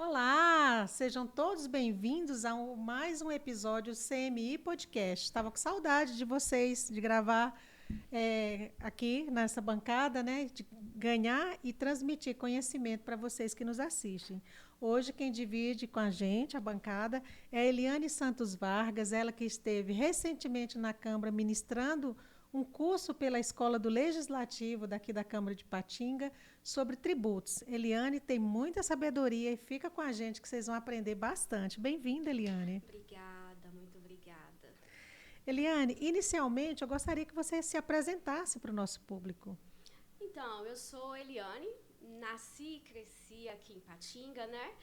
Olá, sejam todos bem-vindos a mais um episódio CMI Podcast. Estava com saudade de vocês, de gravar aqui nessa bancada, né? De ganhar e transmitir conhecimento para vocês que nos assistem. Hoje, quem divide com a gente a bancada é a Eliane Santos Vargas, ela que esteve recentemente na Câmara ministrando um curso pela Escola do Legislativo daqui da Câmara de Patinga sobre tributos. Eliane tem muita sabedoria e fica com a gente que vocês vão aprender bastante. Bem-vinda, Eliane. Obrigada, muito obrigada. Eliane, inicialmente eu gostaria que você se apresentasse para o nosso público. Então, eu sou Eliane, nasci e cresci aqui em Patinga, né?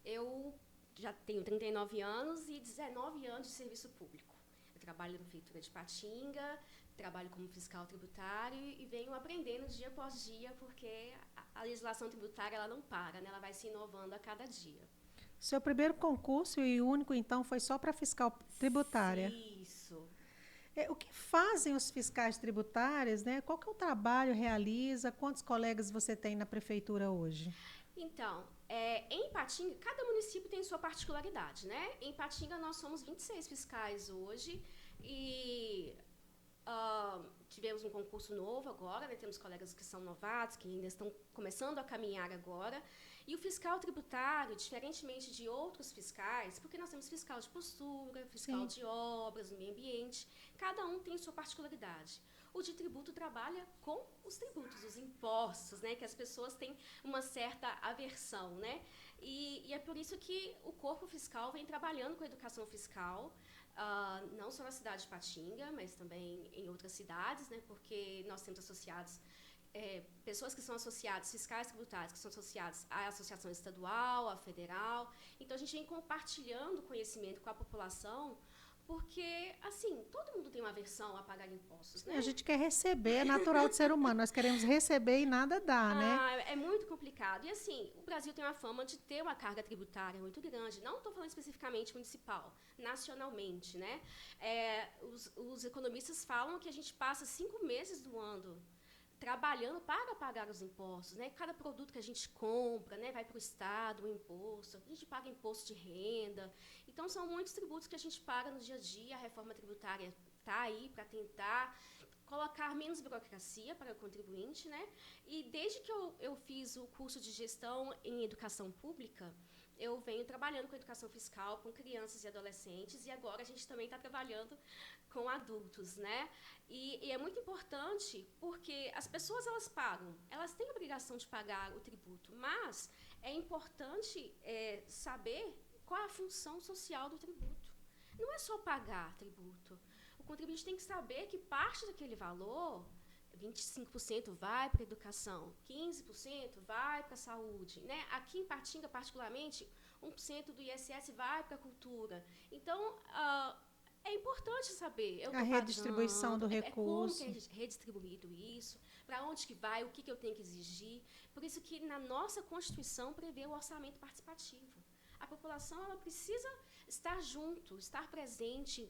Eu já tenho 39 anos e 19 anos de serviço público. Eu trabalho na Prefeitura de Patinga, trabalho como fiscal tributário e venho aprendendo dia após dia, porque a legislação tributária ela não para, né? Ela vai se inovando a cada dia. Seu primeiro concurso e único, então, foi só para fiscal tributária. Isso. O que fazem os fiscais tributários, né? Qual que é o trabalho realiza? Quantos colegas você tem na prefeitura hoje? Então, em Patinga, cada município tem sua particularidade, né? Em Patinga nós somos 26 fiscais hoje e tivemos um concurso novo agora, né? Temos colegas que são novatos, que ainda estão começando a caminhar agora. E o fiscal tributário, diferentemente de outros fiscais, porque nós temos fiscal de postura, fiscal de obras, do meio ambiente, cada um tem sua particularidade. O de tributo trabalha com os tributos, os impostos, né, que as pessoas têm uma certa aversão, né? E é por isso que o corpo fiscal vem trabalhando com a educação fiscal, não só na cidade de Patinga, mas também em outras cidades, né? Porque nós temos associados pessoas que são associadas, fiscais tributários, que são associados à associação estadual, à federal. Então, a gente vem compartilhando conhecimento com a população, porque, assim, todo mundo tem uma aversão a pagar impostos, né? A gente quer receber, é natural do ser humano. Nós queremos receber e nada dá, né? É muito complicado. E, assim, o Brasil tem uma fama de ter uma carga tributária muito grande. Não estou falando especificamente municipal, nacionalmente, né? Os economistas falam que a gente passa 5 meses do ano trabalhando para pagar os impostos, né? Cada produto que a gente compra, né, vai para o Estado, o imposto, a gente paga imposto de renda. Então, são muitos tributos que a gente paga no dia a dia. A reforma tributária está aí para tentar colocar menos burocracia para o contribuinte, né? E desde que eu fiz o curso de gestão em educação pública, eu venho trabalhando com educação fiscal, com crianças e adolescentes, e agora a gente também está trabalhando com adultos, né? E é muito importante porque as pessoas elas pagam, elas têm a obrigação de pagar o tributo, mas é importante saber qual é a função social do tributo. Não é só pagar tributo. O contribuinte tem que saber que parte daquele valor 25% vai para a educação, 15% vai para a saúde, né? Aqui em Patinga, particularmente, 1% do ISS vai para a cultura. Então, é importante saber. Eu A estou redistribuição do pagando, como que recurso. é redistribuído isso, para onde que vai, o que eu tenho que exigir. Por isso que na nossa Constituição prevê o orçamento participativo. A população ela precisa estar junto, estar presente.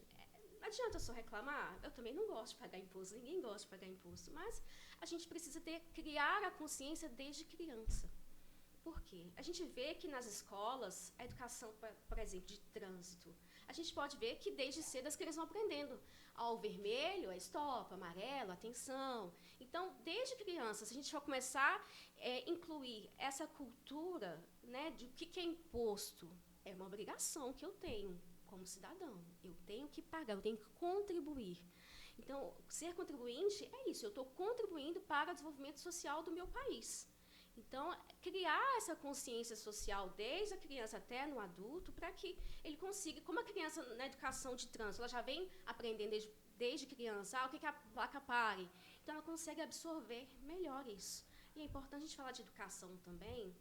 Não adianta só reclamar. Eu também não gosto de pagar imposto, ninguém gosta de pagar imposto, mas a gente precisa criar a consciência desde criança. Por quê? A gente vê que nas escolas, a educação, por exemplo, de trânsito, a gente pode ver que desde cedo as crianças vão aprendendo. Ao vermelho é stop, amarelo, atenção. Então, desde criança, se a gente for começar a incluir essa cultura, né, de o que é imposto, é uma obrigação que eu tenho como cidadão. Eu tenho que pagar, eu tenho que contribuir. Então, ser contribuinte é isso, eu estou contribuindo para o desenvolvimento social do meu país. Então, criar essa consciência social desde a criança até no adulto, para que ele consiga, como a criança na educação de trânsito, ela já vem aprendendo desde criança, o que é a placa pare. Então, ela consegue absorver melhor isso. E é importante a gente falar de educação também,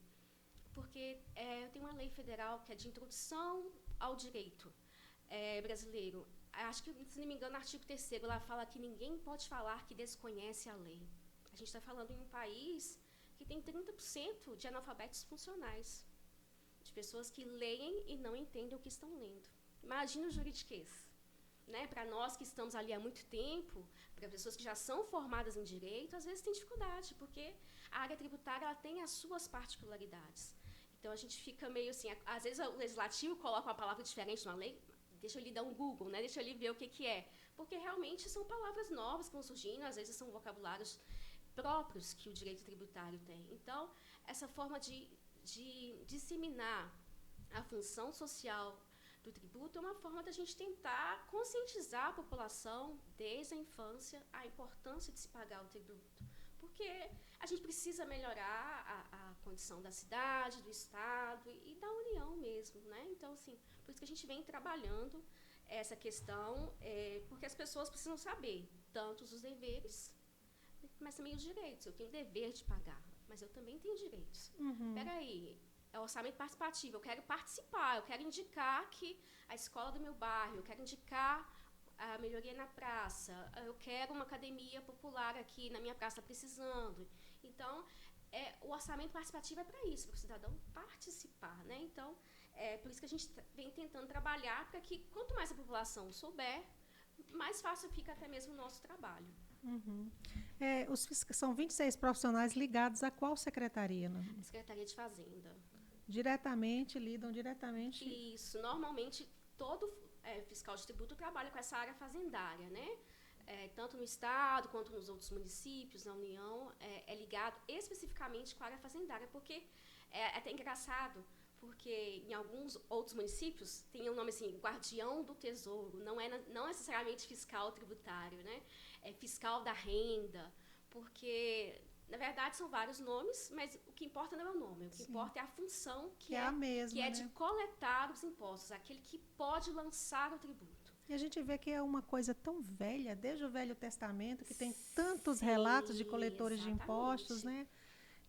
porque eu tenho uma lei federal que é de introdução ao direito brasileiro. Acho que, se não me engano, no artigo 3º, ela fala que ninguém pode falar que desconhece a lei. A gente está falando em um país que tem 30% de analfabetos funcionais, de pessoas que leem e não entendem o que estão lendo. Imagina o juridiquês. Né? Para nós que estamos ali há muito tempo, para pessoas que já são formadas em direito, às vezes tem dificuldade, porque a área tributária ela tem as suas particularidades. Então, a gente fica meio assim, às vezes o legislativo coloca uma palavra diferente numa lei, deixa eu lhe dar um Google, né? Deixa eu lhe ver o que é. Porque realmente são palavras novas que vão surgindo, às vezes são vocabulários próprios que o direito tributário tem. Então, essa forma de disseminar a função social do tributo é uma forma da gente tentar conscientizar a população, desde a infância, a importância de se pagar o tributo. Porque a gente precisa melhorar a condição da cidade, do Estado e da União mesmo, né? Então, assim, por isso que a gente vem trabalhando essa questão, porque as pessoas precisam saber tanto os deveres, mas também os direitos. Eu tenho o dever de pagar, mas eu também tenho direitos. Peraí, é orçamento participativo, eu quero participar, eu quero indicar que a escola do meu bairro, eu quero indicar a melhoria na praça, eu quero uma academia popular aqui na minha praça, está precisando. Então, o orçamento participativo é para isso, para o cidadão participar, né? Então, por isso que a gente vem tentando trabalhar para que, quanto mais a população souber, mais fácil fica até mesmo o nosso trabalho. São 26 profissionais ligados a qual secretaria? Né? Secretaria de Fazenda. Lidam diretamente? Isso, normalmente todo fiscal de tributo trabalha com essa área fazendária, né? Tanto no Estado quanto nos outros municípios, na União, é ligado especificamente com a área fazendária, porque é até engraçado, porque em alguns outros municípios tem um nome assim, guardião do tesouro, não necessariamente fiscal tributário, né? É fiscal da renda, porque, na verdade, são vários nomes, mas o que importa não é o nome, o que importa é a função que é a mesma, que é de coletar os impostos, aquele que pode lançar o tributo. E a gente vê que é uma coisa tão velha, desde o Velho Testamento, que tem tantos relatos de coletores de impostos, né?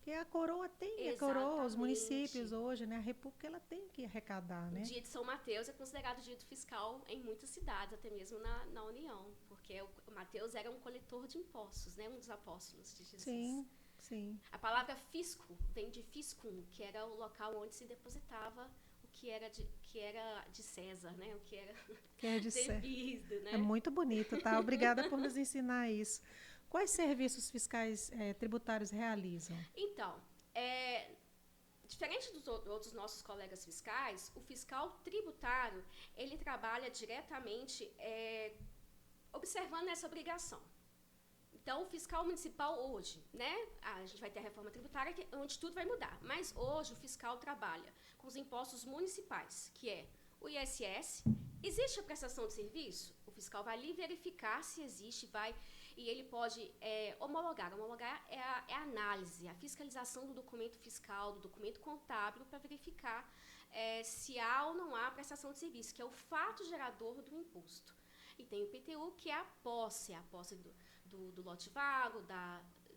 Que a coroa os municípios hoje, né? A República ela tem que arrecadar, né? O dia de São Mateus é considerado dia do fiscal em muitas cidades, até mesmo na União, porque o Mateus era um coletor de impostos, né? Um dos apóstolos de Jesus. Sim. A palavra fisco vem de fiscum, que era o local onde se depositava que era de César, né? O que era devido, né? É muito bonito, tá? Obrigada por nos ensinar isso. Quais serviços fiscais tributários realizam? Então, diferente dos outros nossos colegas fiscais, o fiscal tributário, ele trabalha diretamente observando essa obrigação. Então, o fiscal municipal hoje, né? A gente vai ter a reforma tributária, onde tudo vai mudar. Mas hoje o fiscal trabalha com os impostos municipais, que é o ISS. Existe a prestação de serviço? O fiscal vai ali verificar se existe, e ele pode homologar. Homologar é a análise, a fiscalização do documento fiscal, do documento contábil, para verificar se há ou não há prestação de serviço, que é o fato gerador do imposto. E tem o IPTU, que é a posse do lote vago,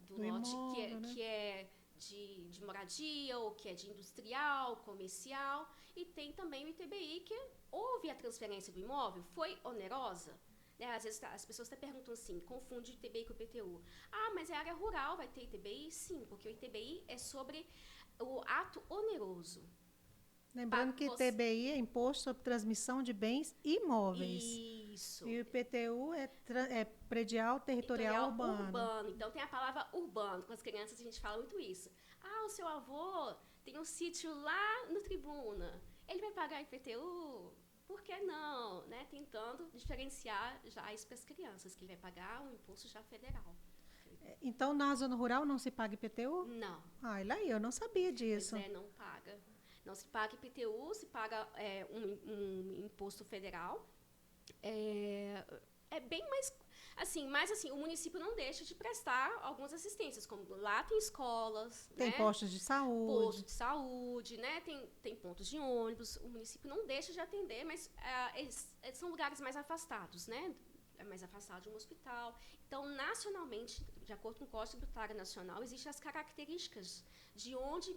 do lote imóvel, que é de moradia, ou que é de industrial, comercial, e tem também o ITBI, que houve a transferência do imóvel, foi onerosa? Às vezes as pessoas até perguntam assim, confunde o ITBI com o IPTU. Ah, mas é área rural, vai ter ITBI? Sim, porque o ITBI é sobre o ato oneroso. Lembrando que ITBI é Imposto sobre Transmissão de Bens Imóveis. Isso. E o IPTU é Predial Territorial Urbano. Então, tem a palavra urbano. Com as crianças, a gente fala muito isso. Ah, o seu avô tem um sítio lá no Tribuna. Ele vai pagar IPTU? Por que não? Né? Tentando diferenciar já isso para as crianças, que ele vai pagar um imposto já federal. Então, na zona rural não se paga IPTU? Não. Ah, eu não sabia disso. Pois não paga. Não se paga IPTU, se paga um imposto federal. É bem mais... Mas o município não deixa de prestar algumas assistências, como lá tem escolas, tem postos de saúde. Posto de saúde, né? Tem pontos de ônibus. O município não deixa de atender, mas eles são lugares mais afastados, né? Mais afastado de um hospital. Então, nacionalmente, de acordo com o Código Tributário Nacional, existem as características de onde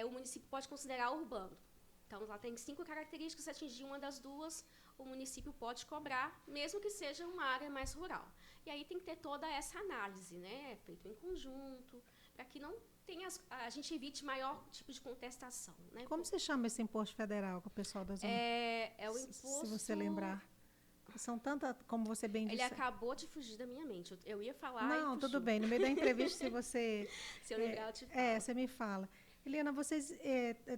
o município pode considerar urbano. Então, lá tem 5 características, se atingir uma das duas, o município pode cobrar, mesmo que seja uma área mais rural. E aí tem que ter toda essa análise, né? Feito em conjunto, para que não tenha a gente evite maior tipo de contestação. Né? Como se chama esse imposto federal com o pessoal da zona? É o imposto... Se você lembrar. São tantas, como você bem disse. Ele acabou de fugir da minha mente. Eu ia falar. Não, tudo bem. No meio da entrevista, se você. Se eu lembrar, eu te falo. Você me fala. Eliana, vocês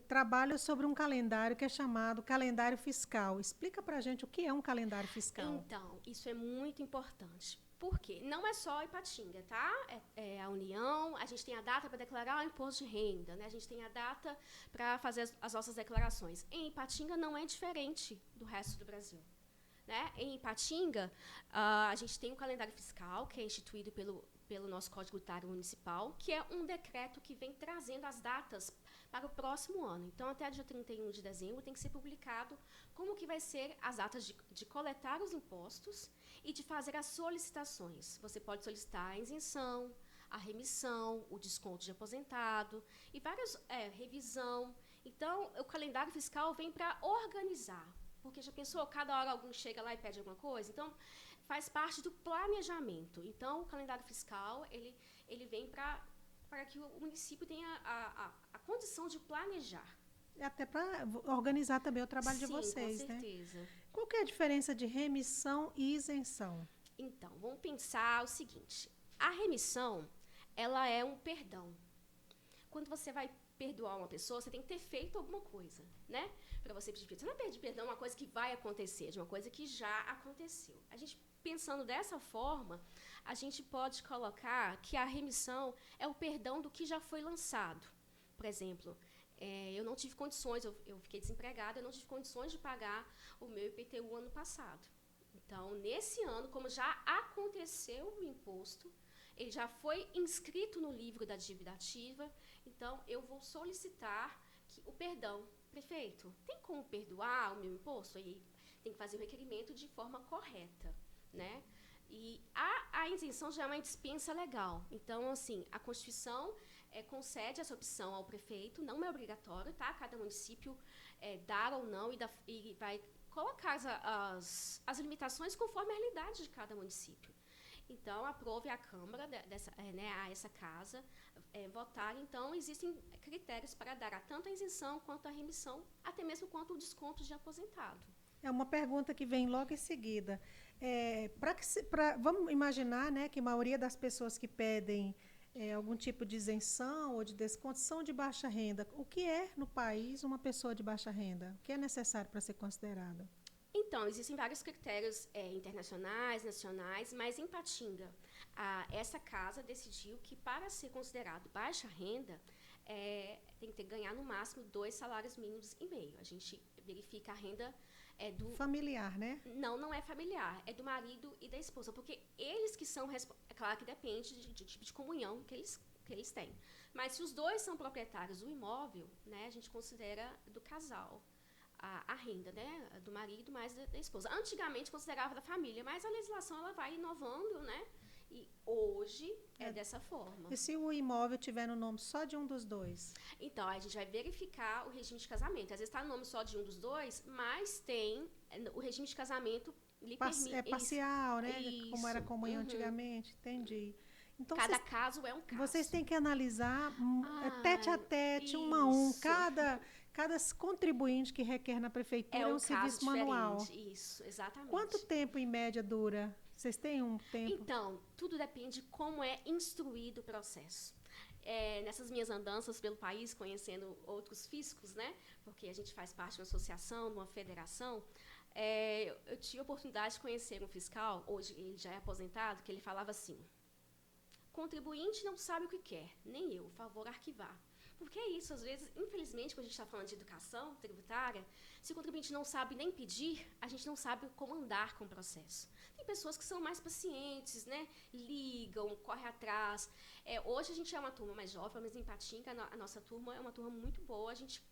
trabalham sobre um calendário que é chamado calendário fiscal. Explica para a gente o que é um calendário fiscal. Então, isso é muito importante. Por quê? Não é só Ipatinga, tá? É a União, a gente tem a data para declarar o imposto de renda, né? A gente tem a data para fazer as nossas declarações. Em Ipatinga não é diferente do resto do Brasil. Né? Em Ipatinga, a gente tem um calendário fiscal, que é instituído pelo nosso Código Tributário Municipal, que é um decreto que vem trazendo as datas para o próximo ano. Então, até dia 31 de dezembro, tem que ser publicado como que vai ser as datas de coletar os impostos e de fazer as solicitações. Você pode solicitar a isenção, a remissão, o desconto de aposentado e várias revisão. Então, o calendário fiscal vem para organizar. Porque já pensou, cada hora alguém chega lá e pede alguma coisa? Então, faz parte do planejamento. Então, o calendário fiscal, ele vem para que o município tenha a condição de planejar. Até para organizar também o trabalho de vocês, com certeza. Né? Qual que é a diferença de remissão e isenção? Então, vamos pensar o seguinte. A remissão, ela é um perdão. Quando você vai perdoar uma pessoa, você tem que ter feito alguma coisa, né? Para você pedir perdão. Você não é pedir perdão uma coisa que vai acontecer, de uma coisa que já aconteceu. A gente, pensando dessa forma, a gente pode colocar que a remissão é o perdão do que já foi lançado. Por exemplo, eu não tive condições, eu fiquei desempregada, eu não tive condições de pagar o meu IPTU ano passado. Então, nesse ano, como já aconteceu o imposto, ele já foi inscrito no livro da dívida ativa, então eu vou solicitar o perdão. Prefeito, tem como perdoar o meu imposto? Aí tem que fazer o requerimento de forma correta, né? E a isenção já é uma dispensa legal. Então, assim, a Constituição concede essa opção ao prefeito, não é obrigatório, tá? Cada município dar ou não e vai colocar as limitações conforme a realidade de cada município. Então, aprove a Câmara a essa casa votar. Então, existem critérios para dar tanto a isenção quanto a remissão, até mesmo quanto o desconto de aposentado. É uma pergunta que vem logo em seguida. Vamos imaginar, né, que a maioria das pessoas que pedem algum tipo de isenção ou de desconto são de baixa renda. O que é, no país, uma pessoa de baixa renda? O que é necessário para ser considerada? Então, existem vários critérios internacionais, nacionais, mas em Ipatinga, essa casa decidiu que para ser considerado baixa renda, tem que ganhar no máximo 2 salários mínimos e meio. A gente verifica a renda do... Familiar, né? Não é familiar, é do marido e da esposa, porque eles que são... É claro que depende do tipo de comunhão que eles têm. Mas se os dois são proprietários do imóvel, né, a gente considera do casal. A renda, né, do marido mais da esposa. Antigamente considerava da família, mas a legislação ela vai inovando, né? E hoje é dessa forma. E se o imóvel tiver no nome só de um dos dois? Então, a gente vai verificar o regime de casamento. Às vezes está no nome só de um dos dois, mas tem o regime de casamento lhe permite. É parcial, né? Isso. Como era comunhão antigamente. Entendi. Então, cada caso é um caso. Vocês têm que analisar tete a tete, um a um, cada contribuinte que requer na prefeitura é um serviço manual. Isso, exatamente. Quanto tempo, em média, dura? Vocês têm um tempo? Então, tudo depende de como é instruído o processo. Nessas minhas andanças pelo país, conhecendo outros fiscos, né? Porque a gente faz parte de uma associação, de uma federação, eu tive a oportunidade de conhecer um fiscal, hoje ele já é aposentado, que ele falava assim: contribuinte não sabe o que quer, nem eu, favor arquivar. Porque é isso, às vezes, infelizmente, quando a gente está falando de educação tributária, se o contribuinte não sabe nem pedir, a gente não sabe como andar com o processo. Tem pessoas que são mais pacientes, né? Ligam, correm atrás. Hoje a gente é uma turma mais jovem, mas em Ipatinga a nossa turma é uma turma muito boa. A gente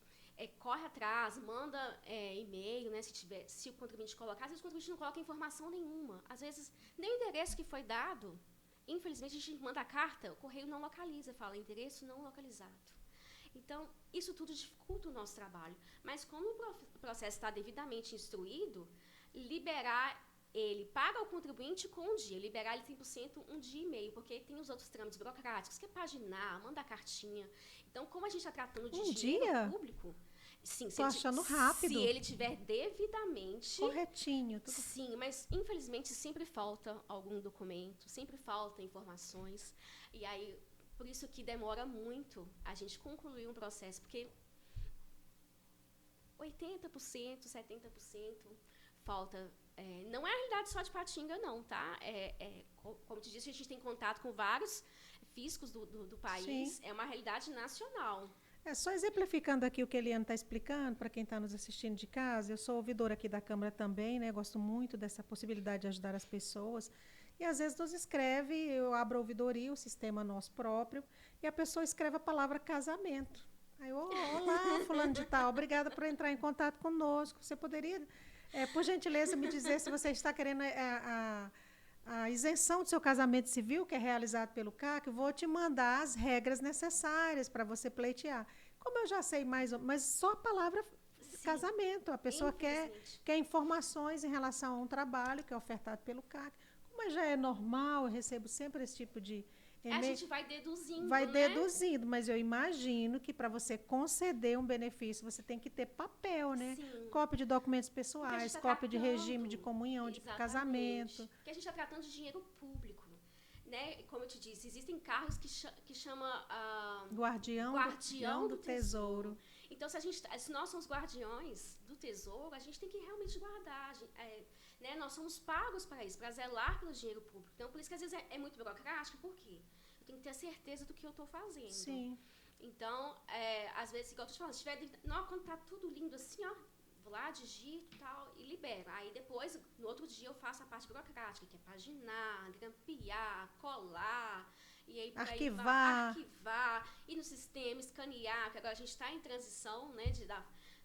corre atrás, manda e-mail, né? Se o contribuinte colocar, às vezes o contribuinte não coloca informação nenhuma. Às vezes, nem o endereço que foi dado, infelizmente, a gente manda a carta, o correio não localiza, fala endereço não localizado. Então, isso tudo dificulta o nosso trabalho. Mas como o processo está devidamente instruído, liberar ele para o contribuinte com um dia, liberar ele 100% um dia e meio, porque tem os outros trâmites burocráticos, que é paginar, mandar cartinha. Então, como a gente está tratando de dinheiro público... Sim, estou achando rápido. Se ele tiver devidamente... Corretinho. Tudo. Sim, mas infelizmente sempre falta algum documento, sempre falta informações. E aí... Por isso que demora muito a gente concluir um processo, porque 80%, 70% falta. Não é a realidade só de Patinga, não, tá? Como te disse, a gente tem contato com vários fiscos do país. Sim. É uma realidade nacional. Só exemplificando aqui o que a Eliane está explicando, para quem está nos assistindo de casa, eu sou ouvidora aqui da Câmara também, né? Gosto muito dessa possibilidade de ajudar as pessoas. E às vezes nos escreve, eu abro a ouvidoria, o sistema nosso próprio, e a pessoa escreve a palavra casamento. Aí eu, olá, fulano de tal, obrigada por entrar em contato conosco. Você poderia, por gentileza, me dizer se você está querendo a isenção do seu casamento civil, que é realizado pelo CAC, vou te mandar as regras necessárias para você pleitear. Como eu já sei mais, mas só a palavra casamento, a pessoa quer informações em relação a um trabalho que é ofertado pelo CAC. Como já é normal, eu recebo sempre esse tipo de a gente vai deduzindo, vai né? deduzindo, mas eu imagino que para você conceder um benefício, você tem que ter papel, né? Sim. Cópia de documentos pessoais, cópia de regime de comunhão, de casamento. Porque a gente está tratando de dinheiro público, né? Como eu te disse, existem cargos que chama guardião do tesouro. Então, se nós somos guardiões do tesouro, a gente tem que realmente guardar. Né? Nós somos pagos para isso, para zelar pelo dinheiro público. Então, por isso que às vezes é muito burocrático, por quê? Eu tenho que ter certeza do que eu estou fazendo. Sim. Então, às vezes, igual eu estou te falando, se tiver, quando tá tudo lindo assim, ó, vou lá, digito e tal, e libero. Aí depois, no outro dia, eu faço a parte burocrática, que é paginar, grampear, colar, e aí arquivar, ir no sistema, escanear, que agora a gente está em transição, né,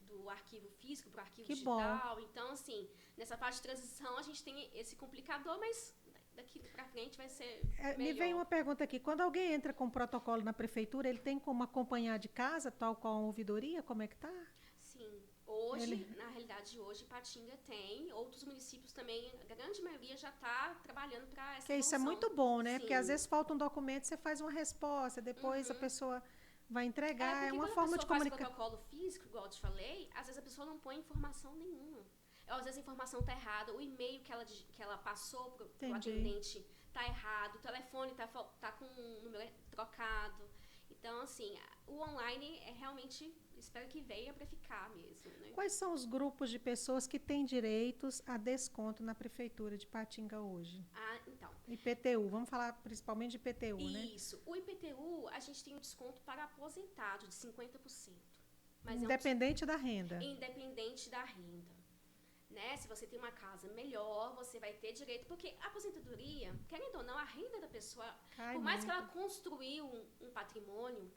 do arquivo físico para o arquivo digital. Bom. Então, assim, nessa parte de transição, a gente tem esse complicador, mas daqui para frente vai ser melhor. Me vem uma pergunta aqui. Quando alguém entra com protocolo na prefeitura, ele tem como acompanhar de casa, tal qual a ouvidoria? Como é que tá? Sim. Hoje, na realidade, hoje, Patinga tem, outros municípios também, a grande maioria já está trabalhando para essa Porque isso é muito bom, né? Sim. Porque às vezes falta um documento, você faz uma resposta, depois a pessoa vai entregar, é uma forma de comunicar. Quando a pessoa faz protocolo físico, igual eu te falei, às vezes a pessoa não põe informação nenhuma. Às vezes a informação está errada, o e-mail que ela passou para o atendente está errado, o telefone tá com um número trocado. Então, assim, o online é realmente, espero que venha para ficar mesmo. Né? Quais são os grupos de pessoas que têm direitos a desconto na Prefeitura de Patinga hoje? Então. IPTU, vamos falar principalmente de IPTU, né? Isso. O IPTU, a gente tem um desconto para aposentado de 50%. Mas independente da renda. Independente da renda. Né? Se você tem uma casa melhor, você vai ter direito, porque a aposentadoria, querendo ou não, a renda da pessoa, por mais que ela construiu um patrimônio,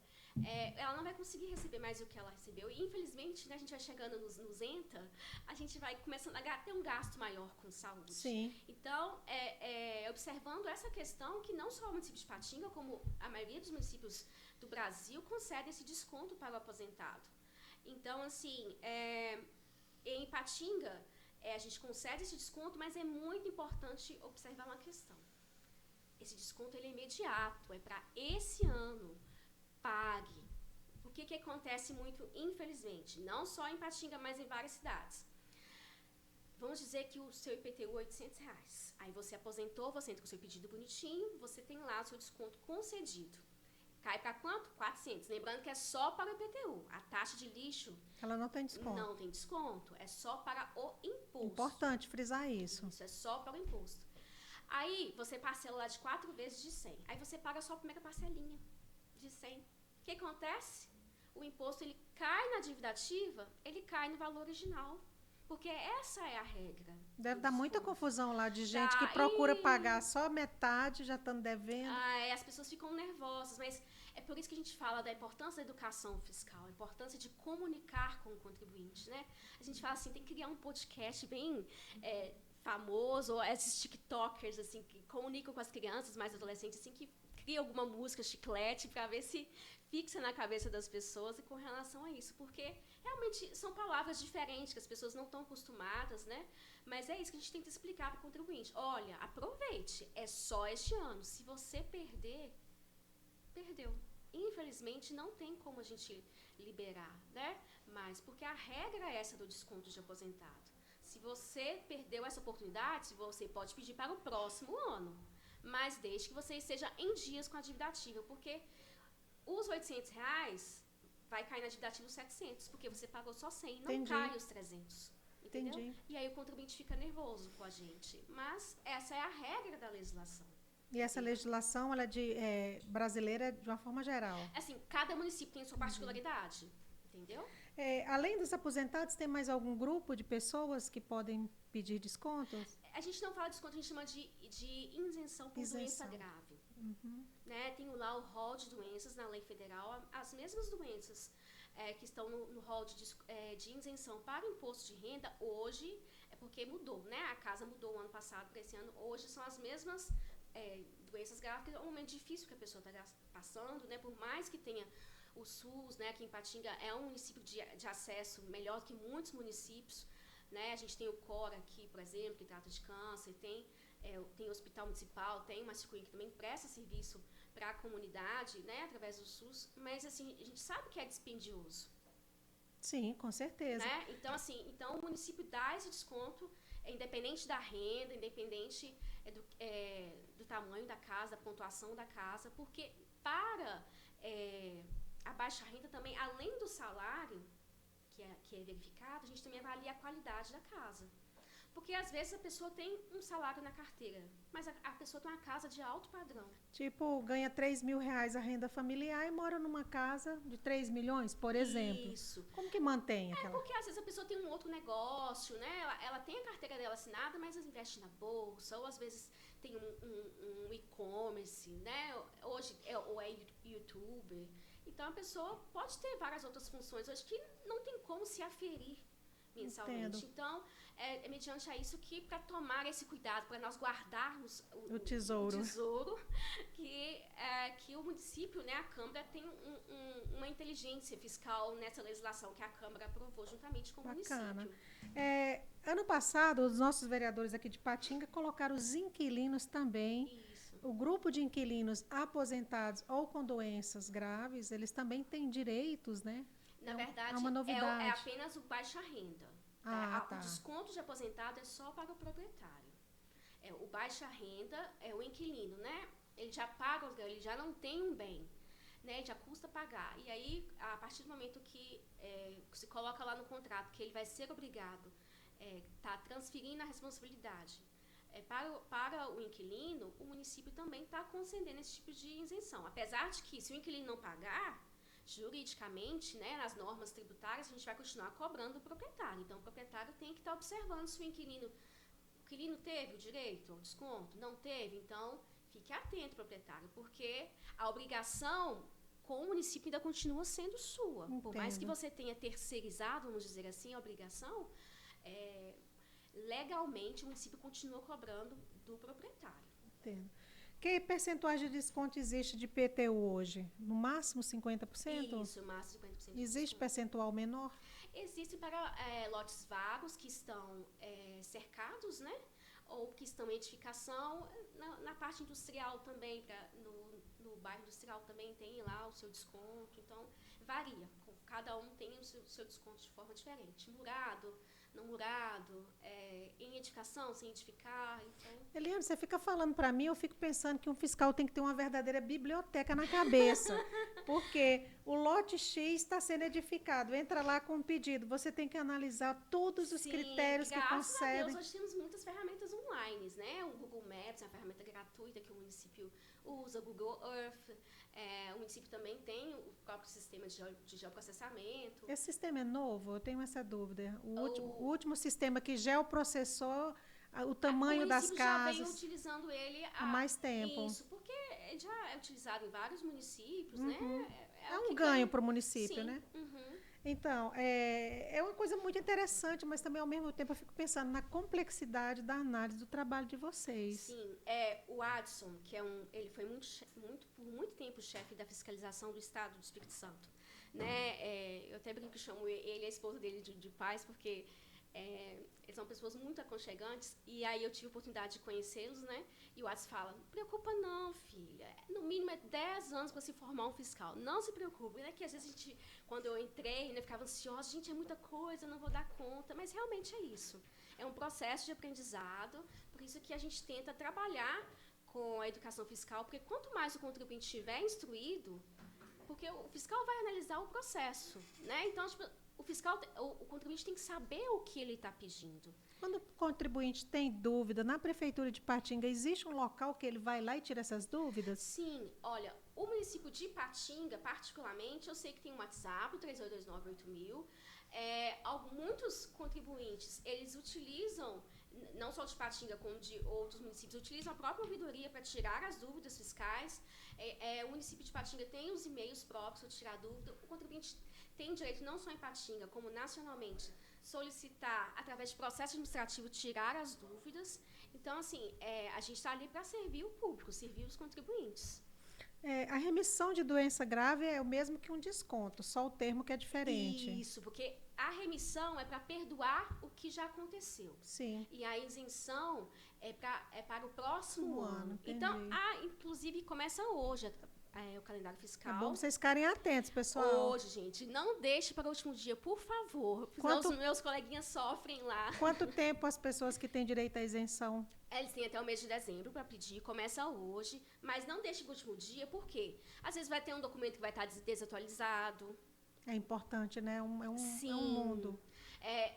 ela não vai conseguir receber mais do que ela recebeu. E, infelizmente, né, a gente vai chegando nos ENTA, a gente vai começando a ter um gasto maior com saúde. Sim. Então, observando essa questão, que não só o município de Patinga, como a maioria dos municípios do Brasil, concede esse desconto para o aposentado. Então, assim, em Patinga, a gente concede esse desconto, mas é muito importante observar uma questão. Esse desconto ele é imediato, é para esse ano. Pague. O que acontece muito, infelizmente, não só em Patinga, mas em várias cidades. Vamos dizer que o seu IPTU é R$800. Aí você aposentou, você entra com o seu pedido bonitinho, você tem lá o seu desconto concedido. Cai para quanto? 400. Lembrando que é só para o IPTU. A taxa de lixo... Ela não tem desconto. Não tem desconto. É só para o imposto. Importante frisar isso. Isso é só para o imposto. Aí, você parcela lá de 4 vezes de 100. Aí você paga só a primeira parcelinha de 100. O que acontece? O imposto, ele cai na dívida ativa, ele cai no valor original. Porque essa é a regra. Deve dar muita confusão lá de gente que procura pagar só metade, já estando devendo. As pessoas ficam nervosas, mas é por isso que a gente fala da importância da educação fiscal, a importância de comunicar com o contribuinte, né? A gente fala assim, tem que criar um podcast bem famoso, ou esses tiktokers, assim, que comunicam com as crianças mais adolescentes, assim, que cria alguma música chiclete para ver se fixa na cabeça das pessoas e com relação a isso, porque realmente são palavras diferentes que as pessoas não estão acostumadas, né? Mas é isso que a gente tenta explicar para o contribuinte. Olha, aproveite, é só este ano. Se você perder, perdeu. Infelizmente, não tem como a gente liberar, né? Mas porque a regra é essa do desconto de aposentado. Se você perdeu essa oportunidade, você pode pedir para o próximo ano. Mas desde que você esteja em dias com a dívida ativa, porque R$800 vai cair na dívida ativa os 700, porque você pagou só 100, não Entendi. cai os 300. Entendeu? Entendi. E aí o contribuinte fica nervoso com a gente. Mas essa é a regra da legislação. E essa legislação, ela é brasileira de uma forma geral? Assim, cada município tem sua particularidade, entendeu? Além dos aposentados, tem mais algum grupo de pessoas que podem pedir descontos? A gente não fala de desconto, a gente chama de isenção por doença grave. Né? Tem lá o rol de doenças na lei federal, as mesmas doenças que estão no rol de isenção para o imposto de renda, hoje, é porque mudou, né? A casa mudou o ano passado para esse ano, hoje são as mesmas doenças graves, que é um momento difícil que a pessoa está passando, né? Por mais que tenha o SUS, né? Aqui em Patinga é um município de acesso melhor que muitos municípios, né? A gente tem o CORA aqui, por exemplo, que trata de câncer, tem o hospital municipal, tem uma Cicuí que também presta serviço para a comunidade, né? Através do SUS, mas assim, a gente sabe que é dispendioso. Sim, com certeza. Né? Então o município dá esse desconto, independente da renda, independente do tamanho da casa, da pontuação da casa, porque para a baixa renda também, além do salário, que é verificado, a gente também avalia a qualidade da casa. Porque às vezes a pessoa tem um salário na carteira, mas a pessoa tem uma casa de alto padrão. Tipo, ganha R$3.000 a renda familiar e mora numa casa de 3 milhões, por exemplo. Isso. Como que mantém aquela? Porque às vezes a pessoa tem um outro negócio, né? Ela tem a carteira dela assinada, mas ela investe na bolsa, ou às vezes tem um e-commerce, né? Hoje ou é youtuber. Então a pessoa pode ter várias outras funções hoje que não tem como se aferir mensalmente. Entendo. Então, é mediante a isso que, para tomar esse cuidado, para nós guardarmos o tesouro, que o município, né, a Câmara, tem uma inteligência fiscal nessa legislação que a Câmara aprovou juntamente com o município. Ano passado, os nossos vereadores aqui de Patinga colocaram os inquilinos também. Isso. O grupo de inquilinos aposentados ou com doenças graves, eles também têm direitos, né? Na verdade, é uma novidade. É apenas o baixa renda. Tá. O desconto de aposentado é só para o proprietário. O baixa renda é o inquilino, né? Ele já paga, ele já não tem um bem, né? Já custa pagar. E aí, a partir do momento que se coloca lá no contrato que ele vai ser obrigado tá transferindo a responsabilidade para o inquilino, o município também está concedendo esse tipo de isenção. Apesar de que, se o inquilino não pagar, juridicamente, né, nas normas tributárias, a gente vai continuar cobrando o proprietário. Então, o proprietário tem que estar observando se o inquilino teve o direito ao desconto, não teve. Então, fique atento, proprietário, porque a obrigação com o município ainda continua sendo sua. Entendo. Por mais que você tenha terceirizado, vamos dizer assim, a obrigação, legalmente o município continua cobrando do proprietário. Entendo. Que percentual de desconto existe de IPTU hoje? No máximo 50%? Isso, no máximo 50%. Existe percentual menor? Existe para lotes vagos que estão cercados, né? Ou que estão em edificação. Na parte industrial também, no bairro industrial também tem lá o seu desconto. Então, varia. Cada um tem o seu desconto de forma diferente. Murado, não murado, em edificação, sem edificar. Então... Eliane, você fica falando para mim, eu fico pensando que um fiscal tem que ter uma verdadeira biblioteca na cabeça. Porque o lote X está sendo edificado, entra lá com um pedido, você tem que analisar todos os critérios que concedem. Graças a Deus, hoje temos muitas ferramentas online, né? O Google Maps é uma ferramenta gratuita que o município usa, o Google Earth. O município também tem o próprio sistema de geoprocessamento. Esse sistema é novo? Eu tenho essa dúvida. O último sistema que geoprocessou o tamanho das casas. Já vem utilizando ele há mais tempo. Isso, porque ele já é utilizado em vários municípios, né? É um ganho para o município, sim, né? Então, é uma coisa muito interessante, mas também, ao mesmo tempo, eu fico pensando na complexidade da análise do trabalho de vocês. Sim, o Adson, que ele foi por muito tempo chefe da fiscalização do Estado do Espírito Santo, né? Eu até brinco que chamo ele e a esposa dele de pais, porque eles são pessoas muito aconchegantes, e aí eu tive a oportunidade de conhecê-los, né? E o Adson fala, não preocupa não, filha, no mínimo 10 anos para se formar um fiscal, não se preocupe, né? Que às vezes a gente, quando eu entrei, né, ficava ansiosa, gente, é muita coisa, não vou dar conta, mas realmente é isso, é um processo de aprendizado, por isso que a gente tenta trabalhar com a educação fiscal, porque quanto mais o contribuinte estiver instruído, Porque o fiscal vai analisar o processo, né? Então, tipo, o contribuinte tem que saber o que ele está pedindo. Quando o contribuinte tem dúvida, na Prefeitura de Ipatinga, existe um local que ele vai lá e tira essas dúvidas? Sim, olha, o município de Ipatinga, particularmente, eu sei que tem um WhatsApp, 38298000. Muitos contribuintes, eles utilizam, não só de Ipatinga como de outros municípios, utilizam a própria ouvidoria para tirar as dúvidas fiscais. O município de Ipatinga tem os e-mails próprios para tirar dúvida. O contribuinte tem direito, não só em Ipatinga, como nacionalmente, solicitar, através de processo administrativo, tirar as dúvidas. Então, assim, a gente está ali para servir o público, servir os contribuintes. A remissão de doença grave é o mesmo que um desconto, só o termo que é diferente. Isso, porque a remissão é para perdoar o que já aconteceu. Sim. E a isenção é para o próximo ano. Entendi. Então, inclusive, começa hoje o calendário fiscal. É bom vocês ficarem atentos, pessoal. Hoje, gente, não deixe para o último dia, por favor. Senão os meus coleguinhas sofrem lá. Quanto tempo as pessoas que têm direito à isenção? Eles têm até o mês de dezembro para pedir, começa hoje, mas não deixe para o último dia, por quê? Às vezes vai ter um documento que vai estar desatualizado. É importante, né? É um mundo.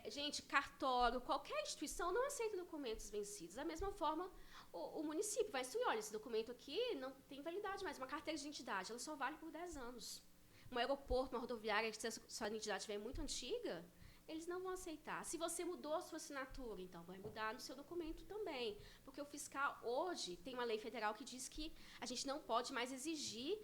Gente, cartório, qualquer instituição não aceita documentos vencidos. Da mesma forma, o município vai instruir, olha, esse documento aqui não tem validade mais. Uma carteira de identidade, ela só vale por 10 anos. Um aeroporto, uma rodoviária, se a sua identidade estiver muito antiga, eles não vão aceitar. Se você mudou a sua assinatura, então vai mudar no seu documento também. Porque o fiscal, hoje, tem uma lei federal que diz que a gente não pode mais exigir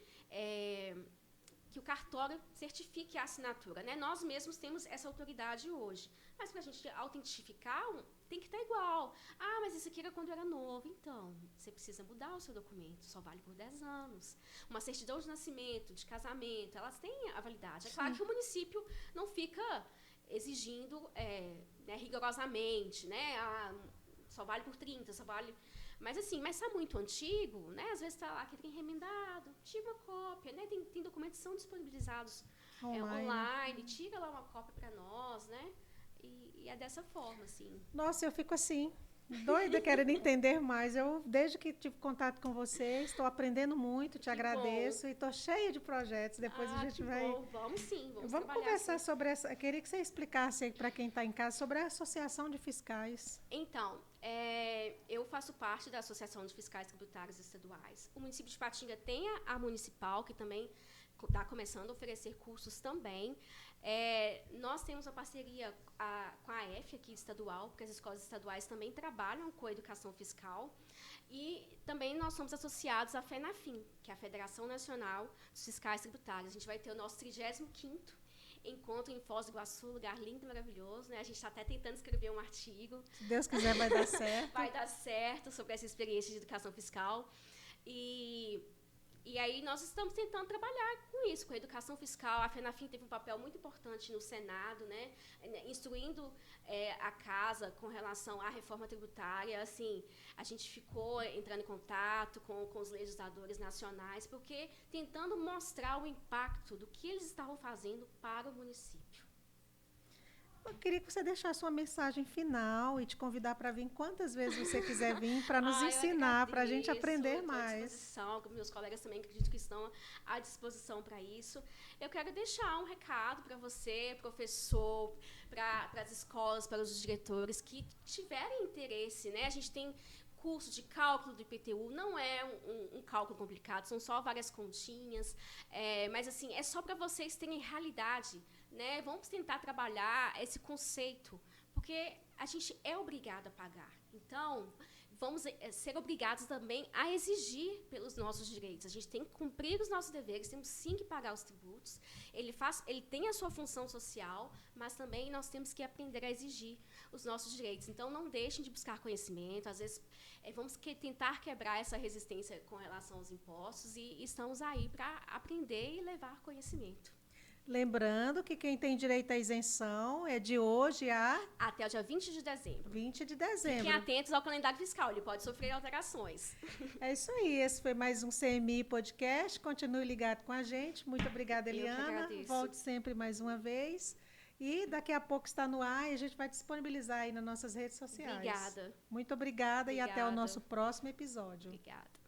que o cartório certifique a assinatura, né? Nós mesmos temos essa autoridade hoje. Mas para a gente autentificar, tem que estar igual. Mas isso aqui era quando era novo. Então, você precisa mudar o seu documento. Só vale por 10 anos. Uma certidão de nascimento, de casamento, elas têm a validade. É claro que o município não fica exigindo rigorosamente, né? Só vale por 30, só vale... Mas assim, mas está muito antigo, né? Às vezes está lá que tem remendado, tira uma cópia, né? Tem documentos que são disponibilizados online, tira lá uma cópia para nós, né? E é dessa forma, assim. Nossa, eu fico assim, doida querendo entender mais. Eu, desde que tive contato com você, estou aprendendo muito, te agradeço. E estou cheia de projetos. Depois a gente vai... Bom. Vamos sim, vamos conversar sobre essa... Eu queria que você explicasse para quem está em casa sobre a Associação de Fiscais. Então, eu faço parte da Associação de Fiscais Tributários Estaduais. O município de Ipatinga tem a municipal, que também está começando a oferecer cursos também. Nós temos a parceria com a AF aqui estadual, porque as escolas estaduais também trabalham com a educação fiscal. E também nós somos associados à FENAFIM, que é a Federação Nacional dos Fiscais Tributários. A gente vai ter o nosso 35º encontro em Foz do Iguaçu, lugar lindo e maravilhoso, né? A gente está até tentando escrever um artigo. Se Deus quiser, vai dar certo. Vai dar certo sobre essa experiência de educação fiscal. E aí nós estamos tentando trabalhar com isso, com a educação fiscal. A FENAFIM teve um papel muito importante no Senado, né? Instruindo a casa com relação à reforma tributária. Assim, a gente ficou entrando em contato com os legisladores nacionais, porque tentando mostrar o impacto do que eles estavam fazendo para o município. Eu queria que você deixasse uma mensagem final e te convidar para vir quantas vezes você quiser vir para nos ensinar, para a gente aprender mais. À disposição, meus colegas também acredito que estão à disposição para isso. Eu quero deixar um recado para você, professor, para as escolas, para os diretores que tiverem interesse, né? A gente tem curso de cálculo do IPTU, não é um cálculo complicado, são só várias continhas, mas assim, é só para vocês terem realidade, né? Vamos tentar trabalhar esse conceito, porque a gente é obrigado a pagar. Então, vamos ser obrigados também a exigir pelos nossos direitos. A gente tem que cumprir os nossos deveres, temos sim que pagar os tributos. Ele tem a sua função social, mas também nós temos que aprender a exigir os nossos direitos. Então, não deixem de buscar conhecimento. Às vezes, vamos tentar quebrar essa resistência com relação aos impostos e estamos aí para aprender e levar conhecimento. Lembrando que quem tem direito à isenção é de hoje até o dia 20 de dezembro. 20 de dezembro. Fiquem atentos ao calendário fiscal, ele pode sofrer alterações. É isso aí, esse foi mais um CMI Podcast. Continue ligado com a gente. Muito obrigada, Eliana. Volte sempre mais uma vez. E daqui a pouco está no ar e a gente vai disponibilizar aí nas nossas redes sociais. Obrigada. Muito obrigada e até o nosso próximo episódio. Obrigada.